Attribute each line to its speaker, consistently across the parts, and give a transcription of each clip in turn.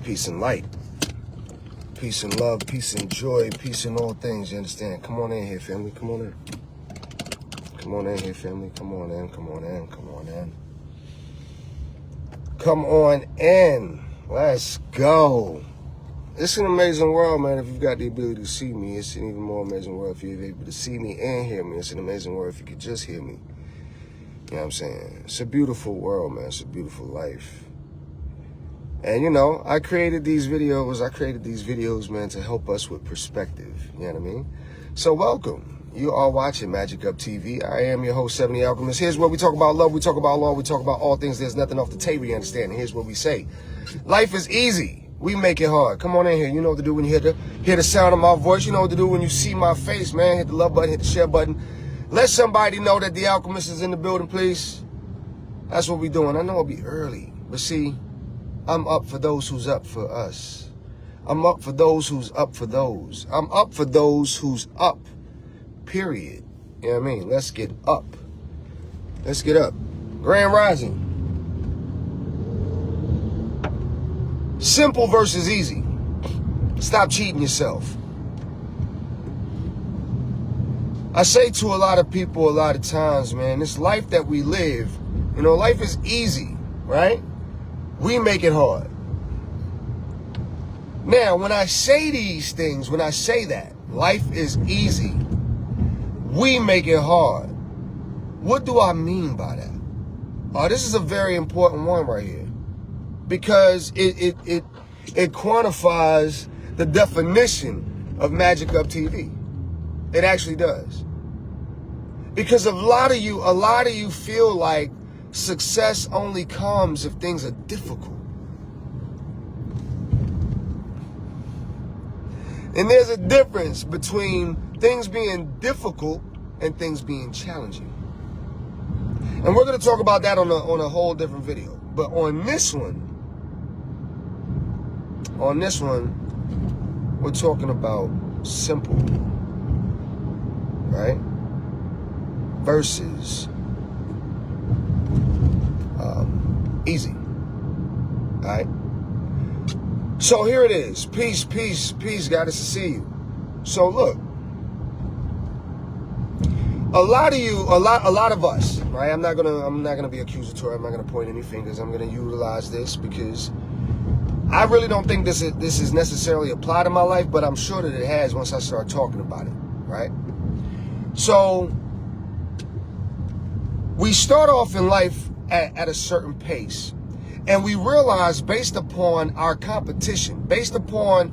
Speaker 1: peace and light, peace and love, peace and joy, peace in all things, you understand? Come on in here, family, come on in. Come on in here, family, come on in, come on in, come on in. Come on in, let's go. It's an amazing world, man, if you've got the ability to see me. It's an even more amazing world if you're able to see me and hear me. It's an amazing world if you could just hear me. You know what I'm saying? It's a beautiful world, man. It's a beautiful life. And, you know, I created these videos, man, to help us with perspective. You know what I mean? So welcome. You are watching Magick Up TV. I am your host, Seven The Alchemist. Here's where we talk about love, we talk about law, we talk about all things. There's nothing off the table, you understand? And here's what we say. Life is easy. We make it hard. Come on in here. You know what to do when you hear the sound of my voice. You know what to do when you see my face, man. Hit the love button, hit the share button. Let somebody know that the Alchemist is in the building, please. That's what we're doing. I know it'll be early, but see, I'm up for those who's up for us. I'm up for those who's up for those. I'm up for those who's up, period. You know what I mean? Let's get up. Let's get up. Grand Rising. Simple versus easy. Stop cheating yourself. I say to a lot of people a lot of times, man, this life that we live, you know, life is easy, right? We make it hard. Now, when I say these things, when I say that, life is easy, we make it hard. What do I mean by that? Oh, this is a very important one right here. Because it quantifies the definition of Magick Up TV. It actually does. Because a lot of you feel like success only comes if things are difficult. And there's a difference between things being difficult and things being challenging. And we're going to talk about that on a whole different video. But on this one, we're talking about simple, right? Versus easy, all right? So here it is. Peace, peace, peace, God, it's to see you. So look, a lot of us, right? I'm not gonna be accusatory. I'm not gonna point any fingers. I'm gonna utilize this because I really don't think this is necessarily applied to my life, but I'm sure that it has once I start talking about it, right? So we start off in life at a certain pace, and we realize based upon our competition, based upon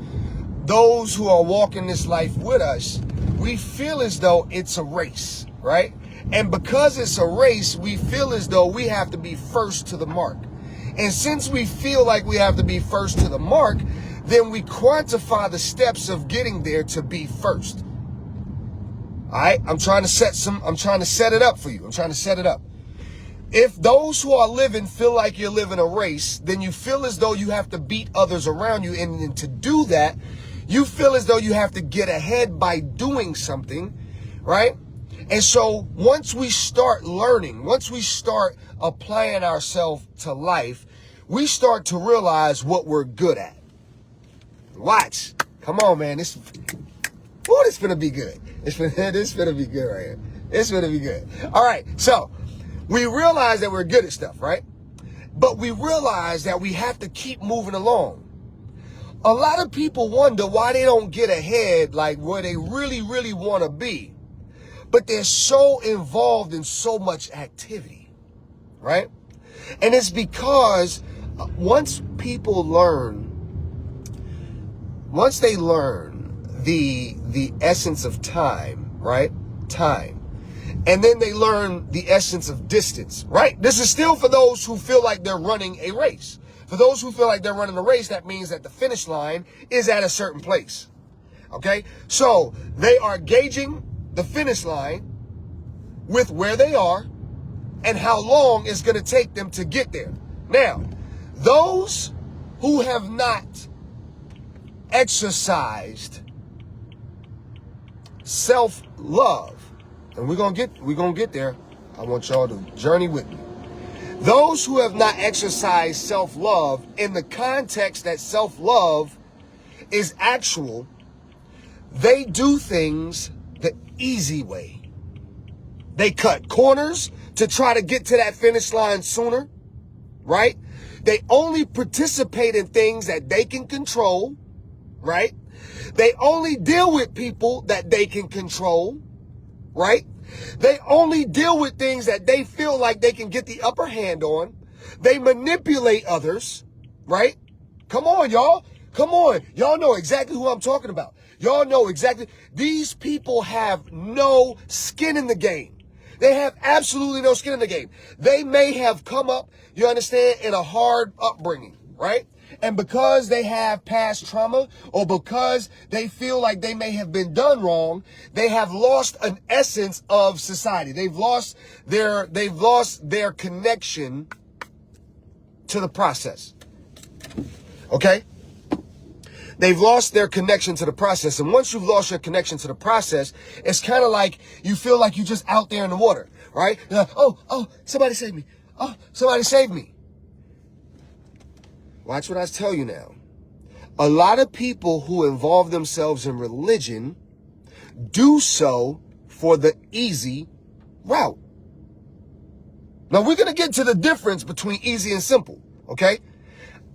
Speaker 1: those who are walking this life with us, we feel as though it's a race, right? And because it's a race, we feel as though we have to be first to the mark. And since we feel like we have to be first to the mark, then we quantify the steps of getting there to be first. All right? I'm trying to set it up for you. I'm trying to set it up. If those who are living feel like you're living a race, then you feel as though you have to beat others around you. And to do that, you feel as though you have to get ahead by doing something, right? And so once we start learning, once we start applying ourselves to life, we start to realize what we're good at. Watch. Come on, man. This finna be good. This finna be good right here. It's finna be good. All right. So we realize that we're good at stuff, right? But we realize that we have to keep moving along. A lot of people wonder why they don't get ahead like where they really, really want to be. But they're so involved in so much activity, right? And it's because once they learn the essence of time, right? Time. And then they learn the essence of distance, right? This is still for those who feel like they're running a race. For those who feel like they're running a race, that means that the finish line is at a certain place, okay? So they are gauging the finish line with where they are and how long it's going to take them to get there. Now, those who have not exercised self-love, and we're gonna get there. I want y'all to journey with me. Those who have not exercised self-love in the context that self-love is actual, they do things the easy way. They cut corners to try to get to that finish line sooner, right? They only participate in things that they can control, right? They only deal with people that they can control, right? They only deal with things that they feel like they can get the upper hand on. They manipulate others, right? Come on, y'all. Come on. Y'all know exactly who I'm talking about. Y'all know exactly. These people have no skin in the game. They have absolutely no skin in the game. They may have come up, you understand, in a hard upbringing, right? And because they have past trauma, or because they feel like they may have been done wrong, they have lost an essence of society. They've lost their connection to the process. Okay? They've lost their connection to the process. And once you've lost your connection to the process, it's kind of like you feel like you're just out there in the water, right? You're like, oh, somebody save me. Oh, somebody save me. Watch what I tell you now. A lot of people who involve themselves in religion do so for the easy route. Now, we're going to get to the difference between easy and simple, okay?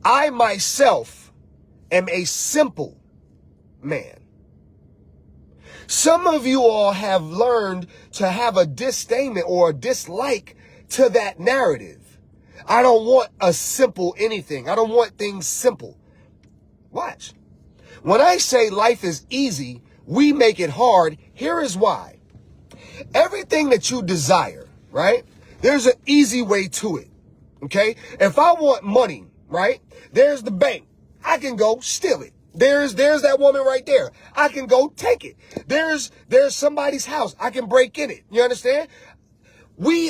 Speaker 1: I myself am a simple man. Some of you all have learned to have a disdain or a dislike to that narrative. I don't want a simple anything. I don't want things simple. Watch. When I say life is easy, we make it hard. Here is why. Everything that you desire, right? There's an easy way to it. Okay? If I want money, right? There's the bank. I can go steal it. There's that woman right there. I can go take it. There's somebody's house. I can break in it. You understand? We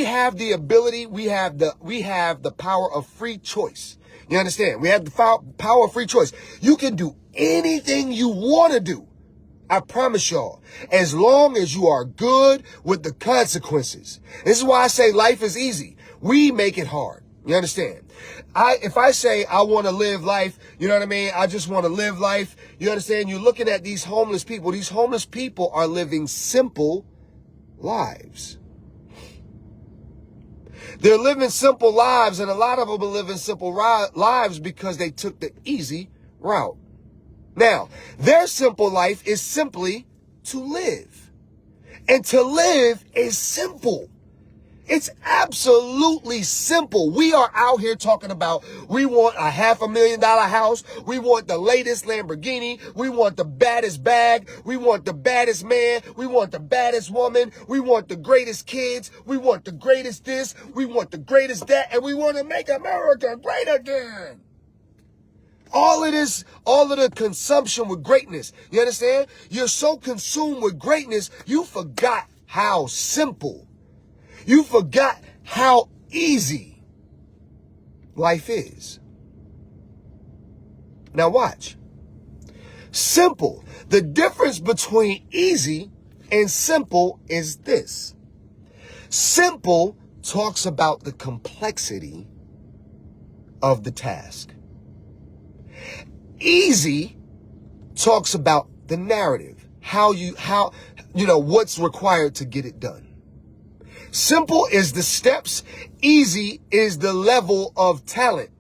Speaker 1: have the ability, we have the power of free choice. You understand? We have the power of free choice. You can do anything you want to do. I promise y'all, as long as you are good with the consequences. This is why I say life is easy. We make it hard. You understand? If I say I want to live life, you know what I mean? I just want to live life. You understand? You're looking at these homeless people. These homeless people are living simple lives. They're living simple lives, and a lot of them are living simple lives because they took the easy route. Now, their simple life is simply to live. And to live is simple. It's absolutely simple. We are out here talking about we want a $500,000 house. We want the latest Lamborghini. We want the baddest bag. We want the baddest man. We want the baddest woman. We want the greatest kids. We want the greatest this. We want the greatest that. And we want to make America great again. All of this, all of the consumption with greatness. You understand? You're so consumed with greatness, you forgot how simple. You forgot how easy life is. Now watch. Simple. The difference between easy and simple is this. Simple talks about the complexity of the task. Easy talks about the narrative, what's required to get it done. Simple is the steps. Easy is the level of talent.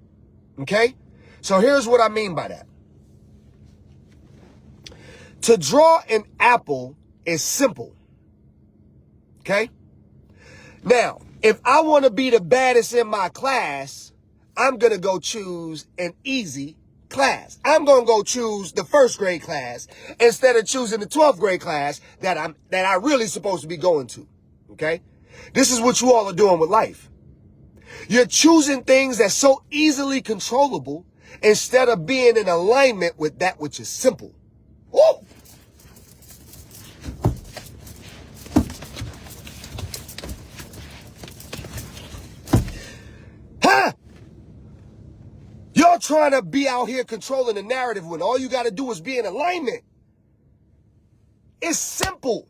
Speaker 1: Okay? So here's what I mean by that. To draw an apple is simple. Okay? Now, if I want to be the baddest in my class, I'm going to go choose an easy class. I'm going to go choose the first grade class instead of choosing the 12th grade class that I really supposed to be going to. Okay? This is what you all are doing with life. You're choosing things that's so easily controllable instead of being in alignment with that which is simple. Woo! Huh? You're trying to be out here controlling the narrative when all you got to do is be in alignment. It's simple.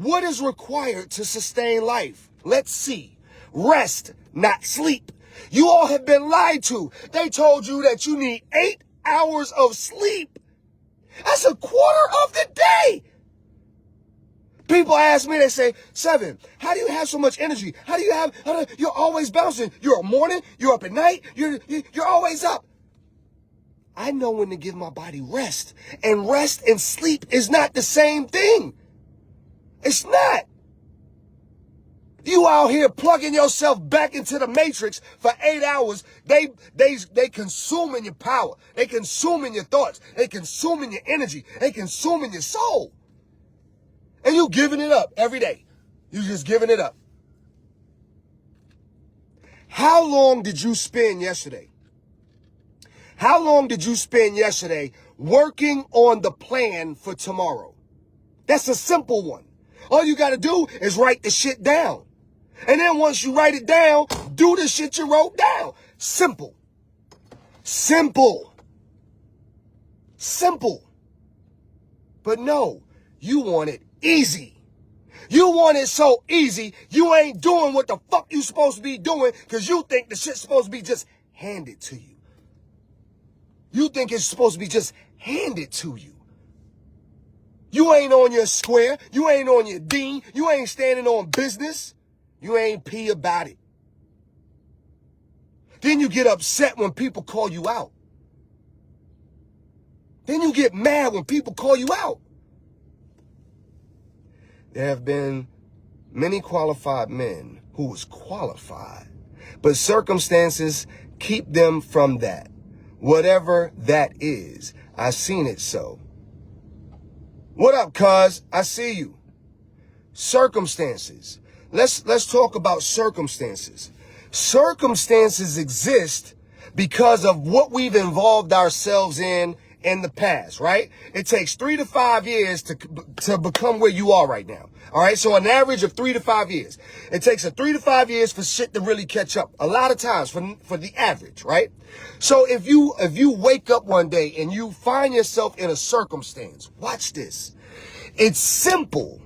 Speaker 1: What is required to sustain life? Let's see. Rest, not sleep. You all have been lied to. They told you that you need 8 hours of sleep. That's a quarter of the day. People ask me, they say, Seven, how do you have so much energy? You're always bouncing. You're up morning, you're up at night, you're always up. I know when to give my body rest. And rest and sleep is not the same thing. It's not. You out here plugging yourself back into the matrix for 8 hours. They consuming your power. They consuming your thoughts. They consuming your energy. They consuming your soul. And you giving it up every day. You just giving it up. How long did you spend yesterday? How long did you spend yesterday working on the plan for tomorrow? That's a simple one. All you got to do is write the shit down. And then once you write it down, do the shit you wrote down. Simple. Simple. Simple. But no, you want it easy. You want it so easy, you ain't doing what the fuck you supposed to be doing because you think the shit's supposed to be just handed to you. You think it's supposed to be just handed to you. You ain't on your square. You ain't on your dean. You ain't standing on business. You ain't pee about it. Then you get upset when people call you out. Then you get mad when people call you out. There have been many qualified men who was qualified, but circumstances keep them from that. Whatever that is, I've seen it so. What up, cuz? I see you. Circumstances. Let's talk about circumstances. Circumstances exist because of what we've involved ourselves in the past, right? It takes 3 to 5 years to become where you are right now. All right. So an average of 3 to 5 years. It takes 3 to 5 years for shit to really catch up. A lot of times for the average, right? So if you wake up one day and you find yourself in a circumstance, watch this. It's simple.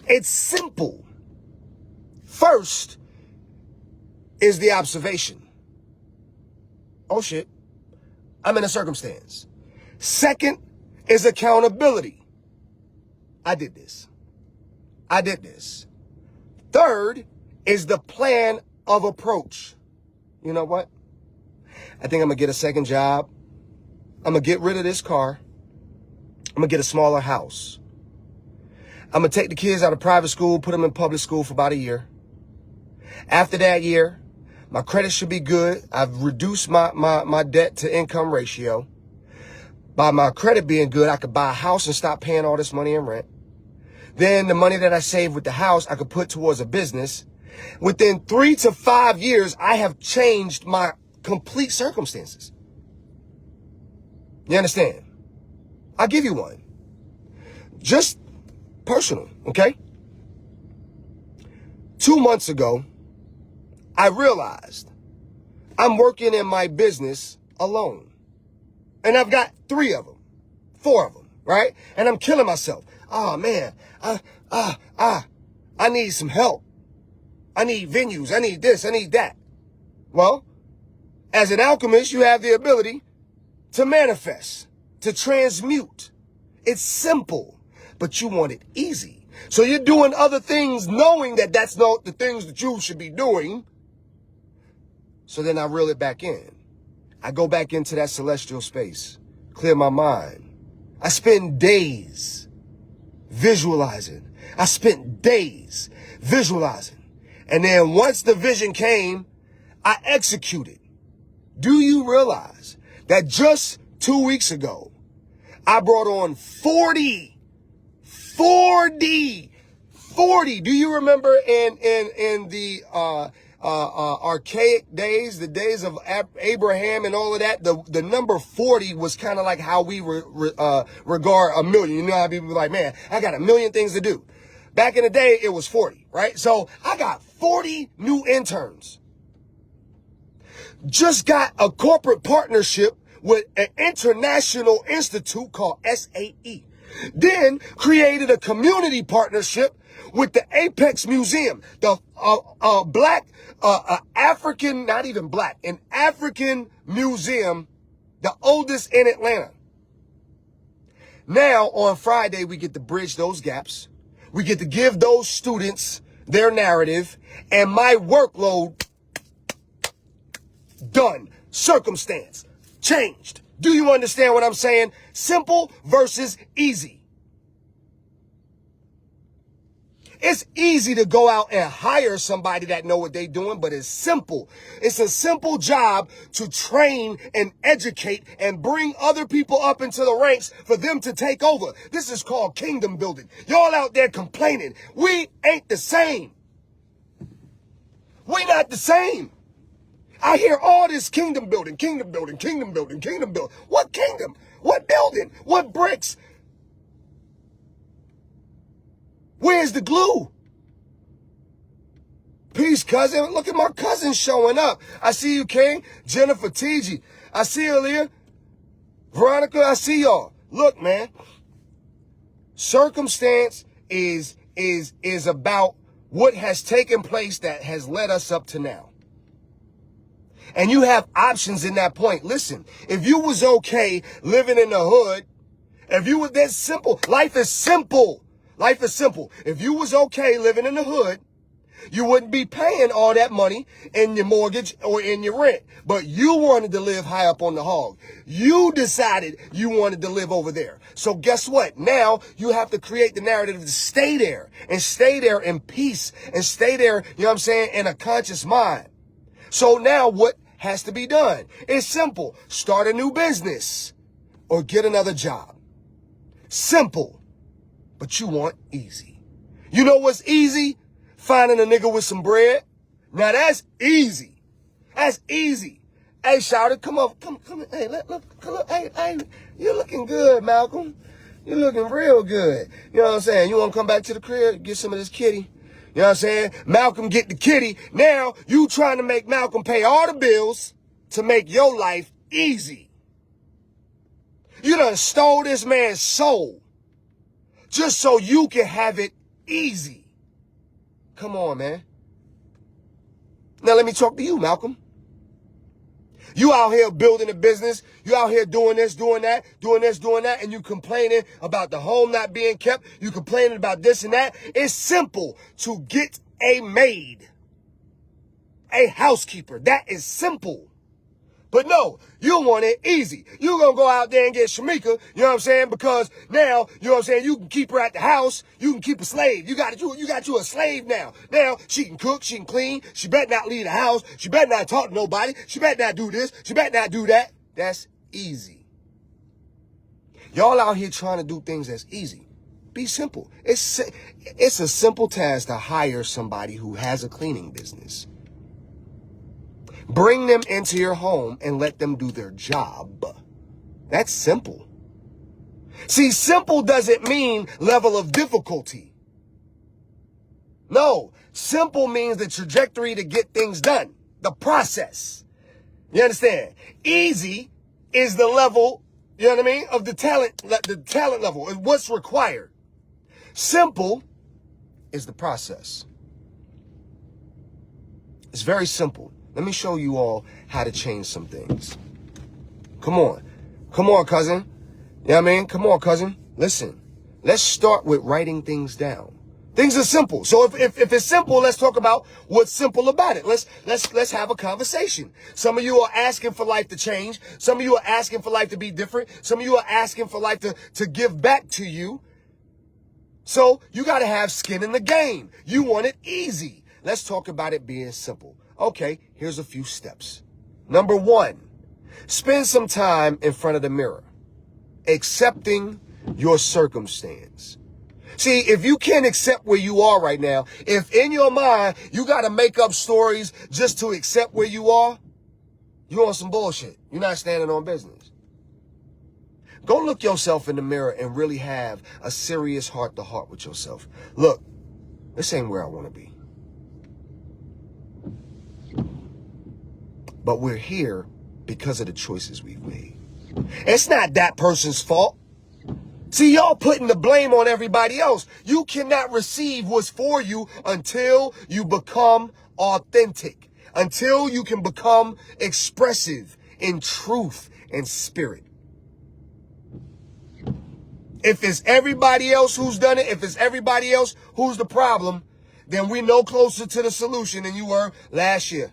Speaker 1: It's simple. First is the observation. Oh shit. I'm in a circumstance. Second is accountability. I did this. I did this. Third is the plan of approach. You know what? I think I'm going to get a second job. I'm going to get rid of this car. I'm going to get a smaller house. I'm going to take the kids out of private school, put them in public school for about a year. After that year, my credit should be good. I've reduced my debt to income ratio. By my credit being good, I could buy a house and stop paying all this money in rent. Then the money that I save with the house, I could put towards a business. Within 3 to 5 years, I have changed my complete circumstances. You understand? I'll give you one. Just personal, okay? 2 months ago, I realized I'm working in my business alone. And I've got 3 of them, 4 of them, right? And I'm killing myself. Oh man, I need some help. I need venues. I need this. I need that. Well, as an alchemist, you have the ability to manifest, to transmute. It's simple, but you want it easy. So you're doing other things knowing that that's not the things that you should be doing. So then I reel it back in. I go back into that celestial space, clear my mind. I spend days visualizing. I spent days visualizing. And then once the vision came, I executed. Do you realize that just 2 weeks ago, I brought on 40. Do you remember in the archaic days, the days of Abraham and all of that, the number 40 was kind of like how we regard a million. You know how people be like, man, I got a million things to do. Back in the day, it was 40, right? So I got 40 new interns. Just got a corporate partnership with an international institute called SAE. Then created a community partnership with the Apex Museum, the African, not even black, an African museum, the oldest in Atlanta. Now, on Friday, we get to bridge those gaps. We get to give those students their narrative, and my workload done. Circumstance changed. Do you understand what I'm saying? Simple versus easy. It's easy to go out and hire somebody that know what they're doing, but it's simple. It's a simple job to train and educate and bring other people up into the ranks for them to take over. This is called kingdom building. Y'all out there complaining. We ain't the same. We not the same. I hear all this kingdom building, kingdom building, kingdom building, kingdom building. What kingdom? What building? What bricks? Where's the glue? Peace, cousin. Look at my cousin showing up. I see you, King. Jennifer TG. I see you, Leah. Veronica, I see y'all. Look, man. Circumstance is about what has taken place that has led us up to now. And you have options in that point. Listen, if you was okay living in the hood, if you were that simple, life is simple. Life is simple. If you was okay living in the hood, you wouldn't be paying all that money in your mortgage or in your rent. But you wanted to live high up on the hog. You decided you wanted to live over there. So guess what? Now you have to create the narrative to stay there and stay there in peace and stay there, you know what I'm saying, in a conscious mind. So now what has to be done? It's simple. Start a new business or get another job. Simple. But you want easy. You know what's easy? Finding a nigga with some bread. Now that's easy. That's easy. Hey, shouter, come up. Come. Hey, come up. Hey, you're looking good, Malcolm. You're looking real good. You know what I'm saying? You want to come back to the crib, get some of this kitty? You know what I'm saying? Malcolm get the kitty. Now you trying to make Malcolm pay all the bills to make your life easy. You done stole this man's soul just so you can have it easy. Come on, man. Now let me talk to you, Malcolm. You out here building a business. You out here doing this, doing that, doing this, doing that, and you complaining about the home not being kept. You complaining about this and that. It's simple to get a maid, a housekeeper. That is simple. But no, you want it easy. You gonna go out there and get Shamika, you know what I'm saying? Because now, you know what I'm saying, you can keep her at the house, you can keep a slave. You got you a slave now. Now, she can cook, she can clean, she better not leave the house, she better not talk to nobody, she better not do this, she better not do that. That's easy. Y'all out here trying to do things that's easy. Be simple. It's a simple task to hire somebody who has a cleaning business. Bring them into your home and let them do their job. That's simple. See, simple doesn't mean level of difficulty. No, simple means the trajectory to get things done, the process. You understand? Easy is the level, you know what I mean, of the talent level, is what's required. Simple is the process. It's very simple. Let me show you all how to change some things. Come on. Come on, cousin. You know what I mean? Come on, cousin. Listen. Let's start with writing things down. Things are simple. So if it's simple, let's talk about what's simple about it. Let's have a conversation. Some of you are asking for life to change. Some of you are asking for life to be different. Some of you are asking for life to give back to you. So you got to have skin in the game. You want it easy. Let's talk about it being simple. Okay, here's a few steps. Number 1, spend some time in front of the mirror, accepting your circumstance. See, if you can't accept where you are right now, if in your mind you got to make up stories just to accept where you are, you're on some bullshit. You're not standing on business. Go look yourself in the mirror and really have a serious heart-to-heart with yourself. Look, this ain't where I want to be. But we're here because of the choices we've made. It's not that person's fault. See, y'all putting the blame on everybody else. You cannot receive what's for you until you become authentic, until you can become expressive in truth and spirit. If it's everybody else who's done it, if it's everybody else who's the problem, then we're no closer to the solution than you were last year.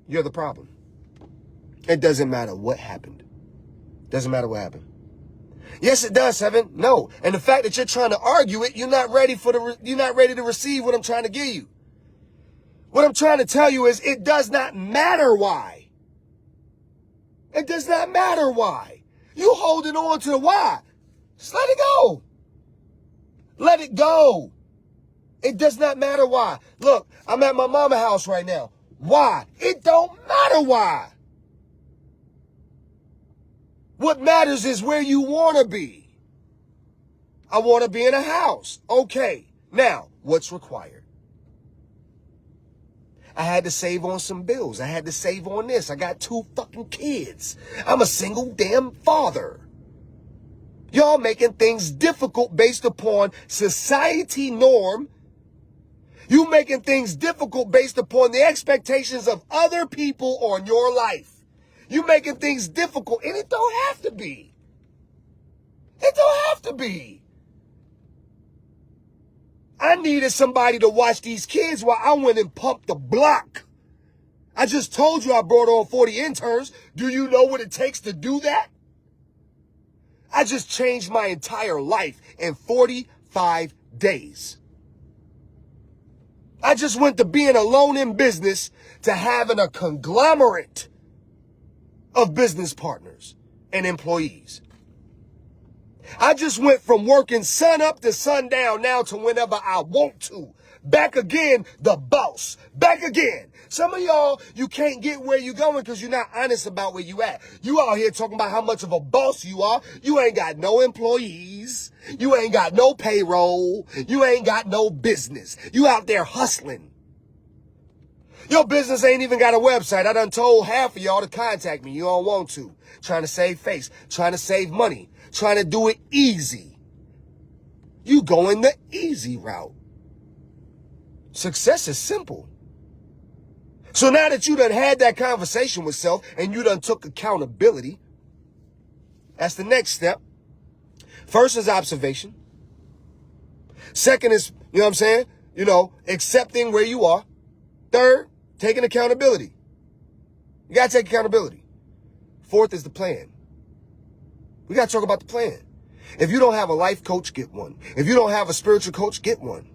Speaker 1: You're the problem. It doesn't matter what happened. Doesn't matter what happened. Yes, it does, Seven. No. And the fact that you're trying to argue it, you're not ready to receive what I'm trying to give you. What I'm trying to tell you is it does not matter why. It does not matter why. You holding on to the why. Just let it go. Let it go. It does not matter why. Look, I'm at my mama's house right now. Why? It don't matter why. What matters is where you want to be. I want to be in a house. Okay. Now, what's required? I had to save on some bills. I had to save on this. I got 2 fucking kids. I'm a single damn father. Y'all making things difficult based upon society norm. You making things difficult based upon the expectations of other people on your life. You making things difficult, and it don't have to be. It don't have to be. I needed somebody to watch these kids while I went and pumped the block. I just told you I brought on 40 interns. Do you know what it takes to do that? I just changed my entire life in 45 days. I just went to being alone in business to having a conglomerate of business partners and employees. I just went from working sun up to sundown now to whenever I want to. Back again, the boss. Back again. Some of y'all, you can't get where you going because you're not honest about where you at. You out here talking about how much of a boss you are. You ain't got no employees. You ain't got no payroll. You ain't got no business. You out there hustling. Your business ain't even got a website. I done told half of y'all to contact me. You don't want to. Trying to save face. Trying to save money. Trying to do it easy. You going the easy route. Success is simple. So now that you done had that conversation with self and you done took accountability, that's the next step. First is observation. Second is, you know what I'm saying? Accepting where you are. Third, taking accountability. You got to take accountability. Fourth is the plan. We got to talk about the plan. If you don't have a life coach, get one. If you don't have a spiritual coach, get one.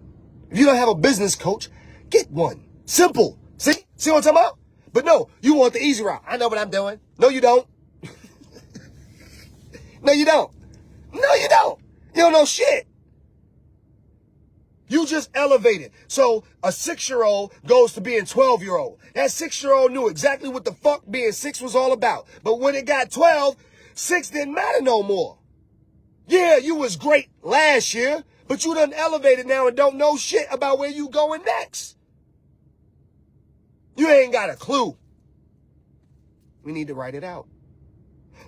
Speaker 1: If you don't have a business coach, get one. Simple. See what I'm talking about? But no, you want the easy route. I know what I'm doing. No, you don't. No, you don't. No, you don't. You don't know shit. You just elevated. So a 6-year-old goes to being 12-year-old. That 6-year-old knew exactly what the fuck being 6 was all about. But when it got 12, 6 didn't matter no more. Yeah, you was great last year, but you done elevated now and don't know shit about where you going next. You ain't got a clue. We need to write it out.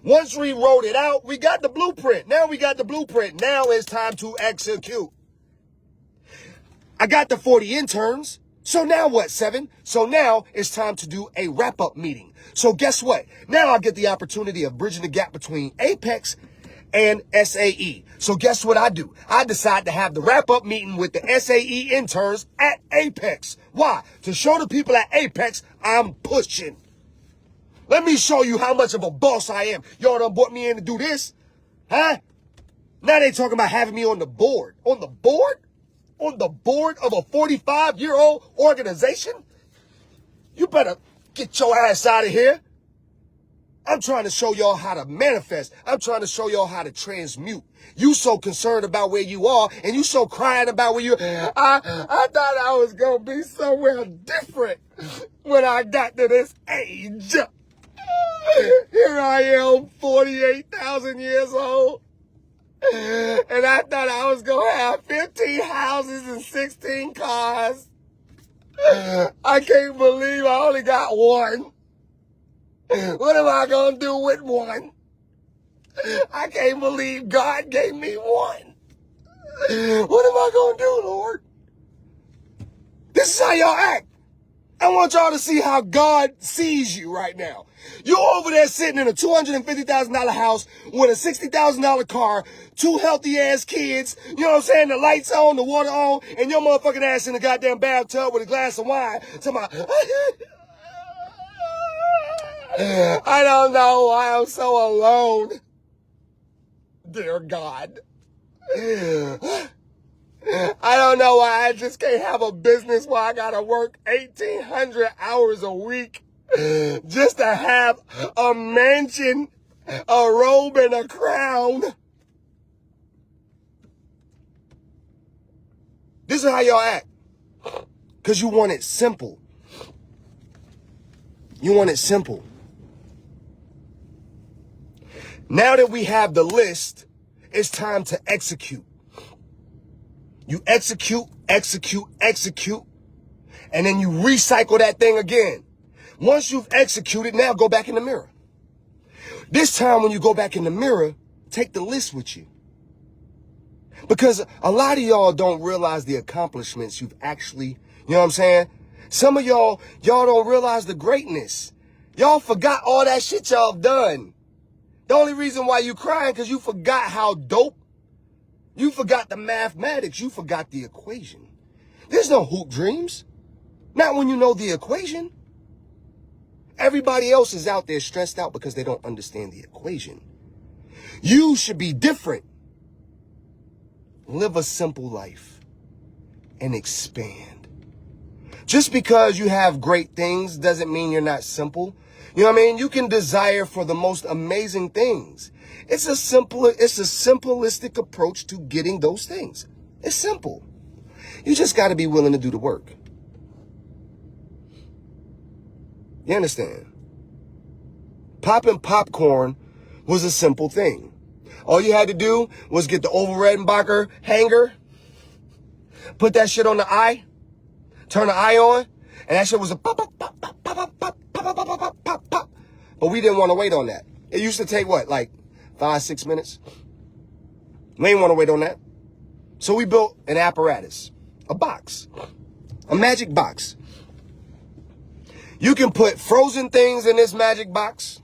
Speaker 1: Once we wrote it out, we got the blueprint. Now we got the blueprint. Now it's time to execute. I got the 40 interns. So now what, Seven? So now it's time to do a wrap-up meeting. So guess what? Now I get the opportunity of bridging the gap between Apex and SAE. So guess what I do? I decide to have the wrap-up meeting with the SAE interns at Apex. Why? To show the people at Apex I'm pushing. Let me show you how much of a boss I am. Y'all done brought me in to do this. Huh? Now they talking about having me on the board. On the board? On the board of a 45-year-old organization? You better get your ass out of here. I'm trying to show y'all how to manifest. I'm trying to show y'all how to transmute. You so concerned about where you are, and you so crying about where you are. I thought I was going to be somewhere different when I got to this age. Here I am, 48,000 years old. And I thought I was going to have 15 houses and 16 cars. I can't believe I only got one. What am I going to do with one? I can't believe God gave me one. What am I going to do, Lord? This is how y'all act. I want y'all to see how God sees you right now. You're over there sitting in a $250,000 house with a $60,000 car, two healthy-ass kids, you know what I'm saying, the lights on, the water on, and your motherfucking ass in the goddamn bathtub with a glass of wine. I don't know why I'm so alone. Dear God. I don't know why I just can't have a business where I gotta work 1,800 hours a week just to have a mansion, a robe, and a crown. This is how y'all act. Because you want it simple. You want it simple. Now that we have the list, it's time to execute. You execute, and then you recycle that thing again. Once you've executed, now go back in the mirror. This time when you go back in the mirror, take the list with you. Because a lot of y'all don't realize the accomplishments you've actually, you know what I'm saying? Some of y'all don't realize the greatness. Y'all forgot all that shit y'all done. The only reason why you crying because you forgot how dope. You forgot the mathematics. You forgot the equation. There's no hoop dreams. Not when you know the equation. Everybody else is out there stressed out because they don't understand the equation. You should be different. Live a simple life and expand. Just because you have great things doesn't mean you're not simple. You know what I mean? You can desire for the most amazing things. It's a simplistic approach to getting those things. It's simple. You just got to be willing to do the work. You understand? Popping popcorn was a simple thing. All you had to do was get the oval Redenbacher hanger, put that shit on the eye, turn the eye on, and that shit was a pop, pop, pop, pop, pop, pop, pop, pop, pop, pop, pop, pop. But we didn't want to wait on that. It used to take what, like 5-6 minutes? We didn't want to wait on that. So we built an apparatus, a box, a magic box. You can put frozen things in this magic box.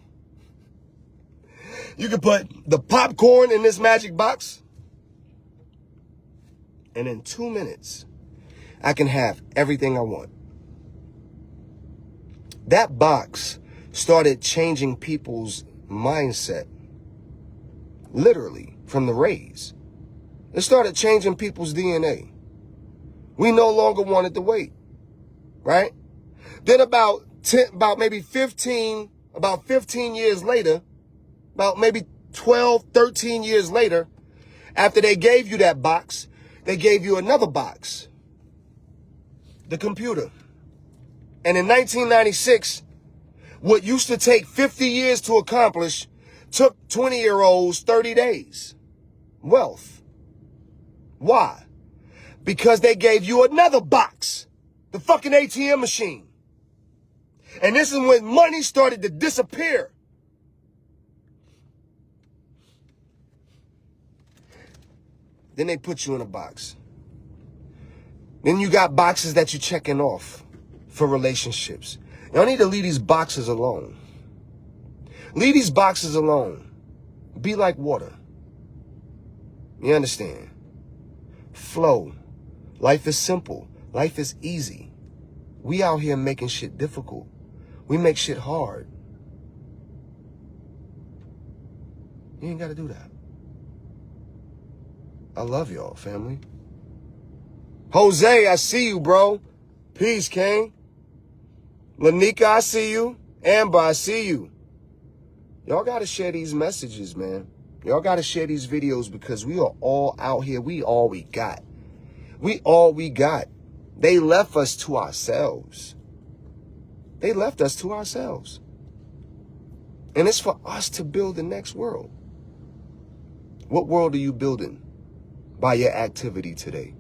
Speaker 1: You can put the popcorn in this magic box. And in 2 minutes, I can have everything I want. That box started changing people's mindset. Literally, from the rays. It started changing people's DNA. We no longer wanted to wait. Right? Then about 15 years later, about maybe 12, 13 years later, after they gave you that box, they gave you another box. The computer. And in 1996, what used to take 50 years to accomplish took 20-year-olds 30 days. Wealth. Why? Because they gave you another box. The fucking ATM machine. And this is when money started to disappear. Then they put you in a box. Then you got boxes that you're checking off for relationships. Y'all need to leave these boxes alone. Leave these boxes alone. Be like water. You understand? Flow. Life is simple. Life is easy. We out here making shit difficult. We make shit hard. You ain't got to do that. I love y'all, family. Jose, I see you, bro. Peace, King. Lanika, I see you. Amber, I see you. Y'all got to share these messages, man. Y'all got to share these videos because we are all out here. We all we got. We all we got. They left us to ourselves. They left us to ourselves. And it's for us to build the next world. What world are you building by your activity today?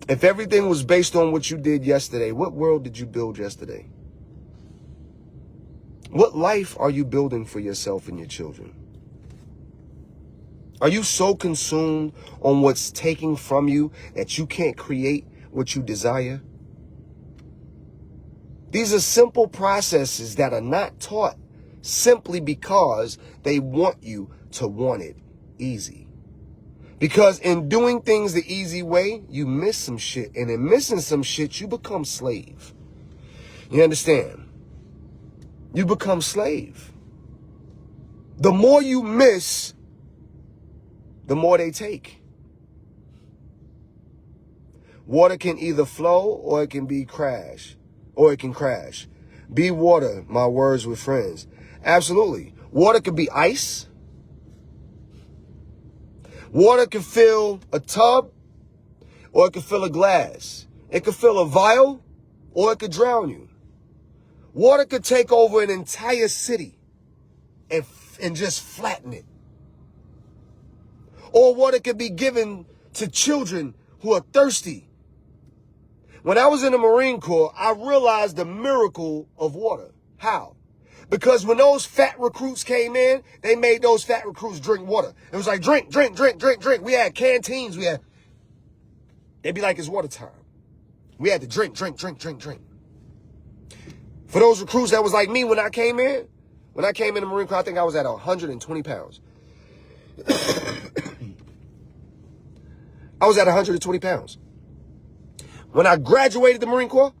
Speaker 1: If everything was based on what you did yesterday, what world did you build yesterday? What life are you building for yourself and your children? Are you so consumed on what's taken from you that you can't create what you desire? These are simple processes that are not taught simply because they want you to want it easy. Because in doing things the easy way, you miss some shit. And in missing some shit, you become slave. You understand? You become slave. The more you miss, the more they take. Water can either flow or it can be crash. Or it can crash. Be water, my words with friends. Absolutely. Water could be ice. Water can fill a tub or it can fill a glass. It could fill a vial or it could drown you. Water could take over an entire city and just flatten it. Or water could be given to children who are thirsty. When I was in the Marine Corps, I realized the miracle of water. How? Because when those fat recruits came in, they made those fat recruits drink water. It was like, drink, drink, drink, drink, drink. We had canteens. They'd be like, it's water time. We had to drink, drink, drink, drink, drink. For those recruits that was like me when I came in the Marine Corps, I think I was at 120 pounds. I was at 120 pounds. When I graduated the Marine Corps,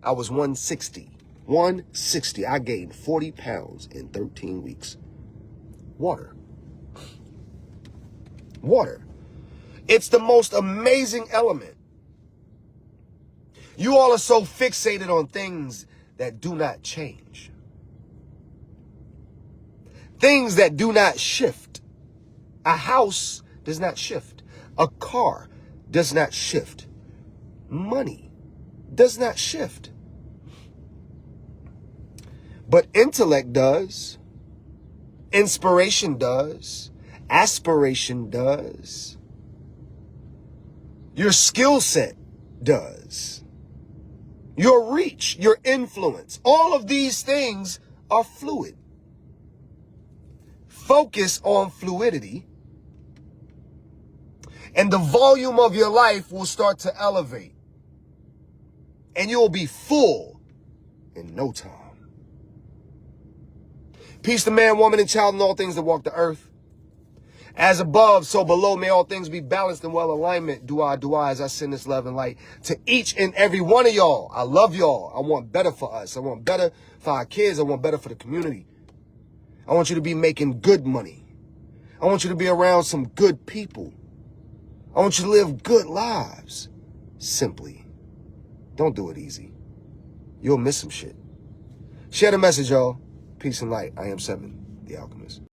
Speaker 1: I was 160. 160. I gained 40 pounds in 13 weeks. Water. Water. It's the most amazing element. You all are so fixated on things that do not change. Things that do not shift. A house does not shift. A car does not shift. Money does not shift. But intellect does. Inspiration does. Aspiration does. Your skill set does. Your reach, your influence, all of these things are fluid. Focus on fluidity, and the volume of your life will start to elevate. And you'll be full in no time. Peace to man, woman, and child, and all things that walk the earth. As above, so below, may all things be balanced in well alignment. Do I, as I send this love and light to each and every one of y'all. I love y'all. I want better for us. I want better for our kids. I want better for the community. I want you to be making good money. I want you to be around some good people. I want you to live good lives. Simply. Don't do it easy. You'll miss some shit. Share the message, y'all. Peace and light. I am Seven, the Alchemist.